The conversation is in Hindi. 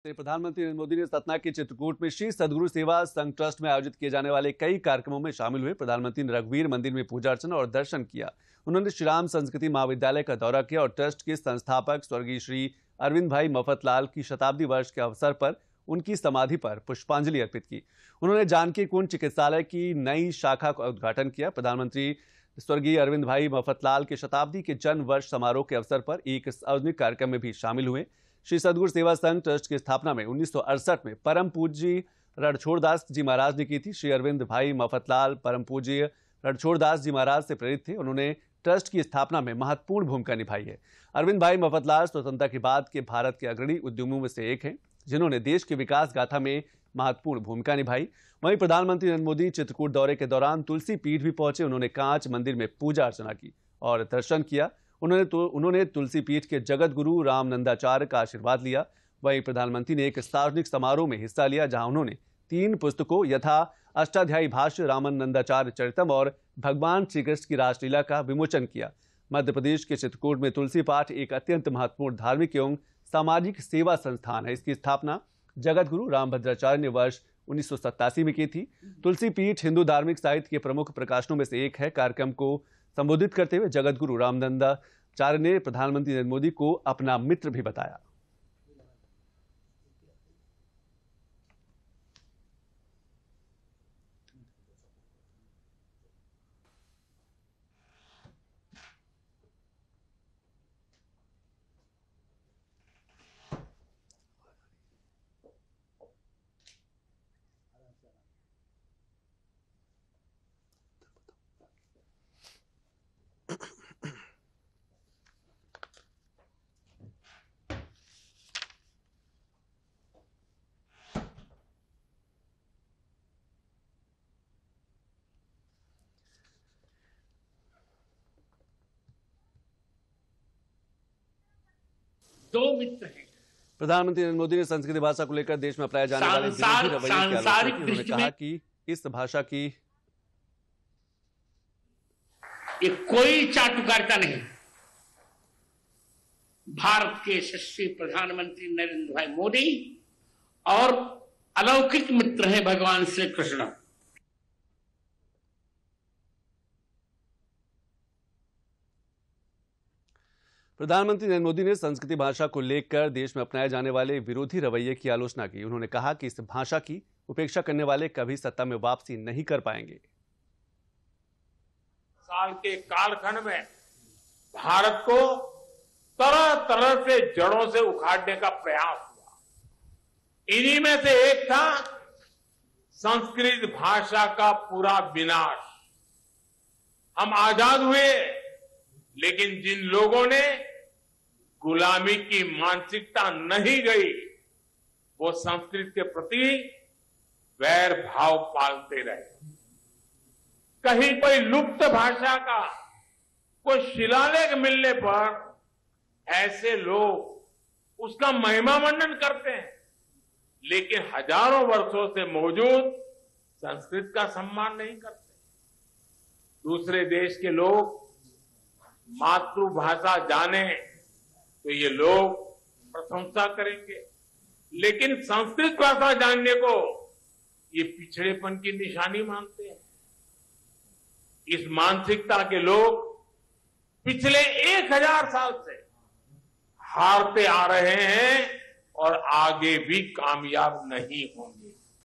प्रधानमंत्री नरेंद्र मोदी ने सतना के चित्रकूट में श्री सद्गुरु सेवा संघ ट्रस्ट में आयोजित किए जाने वाले कई कार्यक्रमों में शामिल हुए। प्रधानमंत्री ने रघुवीर मंदिर में पूजा अर्चना और दर्शन किया। उन्होंने श्री राम संस्कृति महाविद्यालय का दौरा किया और ट्रस्ट के संस्थापक स्वर्गीय श्री अरविंद भाई मफतलाल की शताब्दी वर्ष के अवसर पर उनकी समाधि पर पुष्पांजलि अर्पित की। उन्होंने जानकी कुंड चिकित्सालय की नई शाखा का उद्घाटन किया। प्रधानमंत्री स्वर्गीय अरविंद भाई मफतलाल के शताब्दी के जन्म वर्ष समारोह के अवसर पर एक सार्वजनिक कार्यक्रम में भी शामिल हुए। श्री सद्गुरु सेवा संघ ट्रस्ट की स्थापना में 1968 में परम पूज्य रणछोड़दास जी महाराज ने की थी। श्री अरविंद भाई मफतलाल परम पूज्य रणछोड़दास जी महाराज से प्रेरित थे। उन्होंने ट्रस्ट की स्थापना में महत्वपूर्ण भूमिका निभाई है। अरविंद भाई मफतलाल स्वतंत्रता के बाद के भारत के अग्रणी उद्यमियों में से एक हैं, जिन्होंने देश की विकास गाथा में महत्वपूर्ण भूमिका निभाई। वहीं प्रधानमंत्री नरेंद्र मोदी चित्रकूट दौरे के दौरान तुलसी पीठ भी पहुंचे। उन्होंने कांच मंदिर में पूजा अर्चना की और दर्शन किया। उन्होंने तुलसी पीठ के जगत गुरु रामनंदाचार्य का आशीर्वाद लिया। वहीं प्रधानमंत्री ने एक सार्वजनिक समारोह में हिस्सा लिया, जहां उन्होंने 3 पुस्तकों यथा अष्टाध्यायी भाष्य, रामानंदाचार्य चरितम और भगवान श्री कृष्ण की रासलीला का विमोचन किया। मध्य प्रदेश के चित्रकूट में तुलसी पाठ एक अत्यंत महत्वपूर्ण धार्मिक एवं सामाजिक सेवा संस्थान है। इसकी स्थापना जगत गुरु रामभद्राचार्य ने वर्ष 1987 में की थी। तुलसी पीठ हिंदू धार्मिक साहित्य के प्रमुख प्रकाशनों में से एक है। कार्यक्रम को संबोधित करते हुए जगत गुरु रामनंदाचार्य ने प्रधानमंत्री नरेंद्र मोदी को अपना मित्र भी बताया। दो मित्र हैं। प्रधानमंत्री नरेंद्र मोदी ने संस्कृत भाषा को लेकर देश में अपनाए जाने वाले विरोधी रवैये की आलोचना की। उन्होंने कहा कि इस भाषा की ये कोई चाटुकारिता नहीं। भारत के यशस्वी प्रधानमंत्री नरेंद्र भाई मोदी और अलौकिक मित्र हैं भगवान श्री कृष्ण। प्रधानमंत्री नरेंद्र मोदी ने संस्कृत भाषा को लेकर देश में अपनाए जाने वाले विरोधी रवैये की आलोचना की। उन्होंने कहा कि इस भाषा की उपेक्षा करने वाले कभी सत्ता में वापसी नहीं कर पाएंगे। साल के कालखंड में भारत को तरह तरह से जड़ों से उखाड़ने का प्रयास हुआ। इन्हीं में से एक था संस्कृत भाषा का पूरा विनाश। हम आजाद हुए, लेकिन जिन लोगों ने गुलामी की मानसिकता नहीं गई, वो संस्कृत के प्रति वैर भाव पालते रहे। कहीं कोई लुप्त भाषा का कोई शिलालेख मिलने पर ऐसे लोग उसका महिमा मंडन करते हैं, लेकिन हजारों वर्षों से मौजूद संस्कृत का सम्मान नहीं करते। दूसरे देश के लोग मातृभाषा जाने तो ये लोग प्रशंसा करेंगे, लेकिन संस्कृत भाषा जानने को ये पिछड़ेपन की निशानी मानते हैं। इस मानसिकता के लोग पिछले 1000 साल से हारते आ रहे हैं और आगे भी कामयाब नहीं होंगे।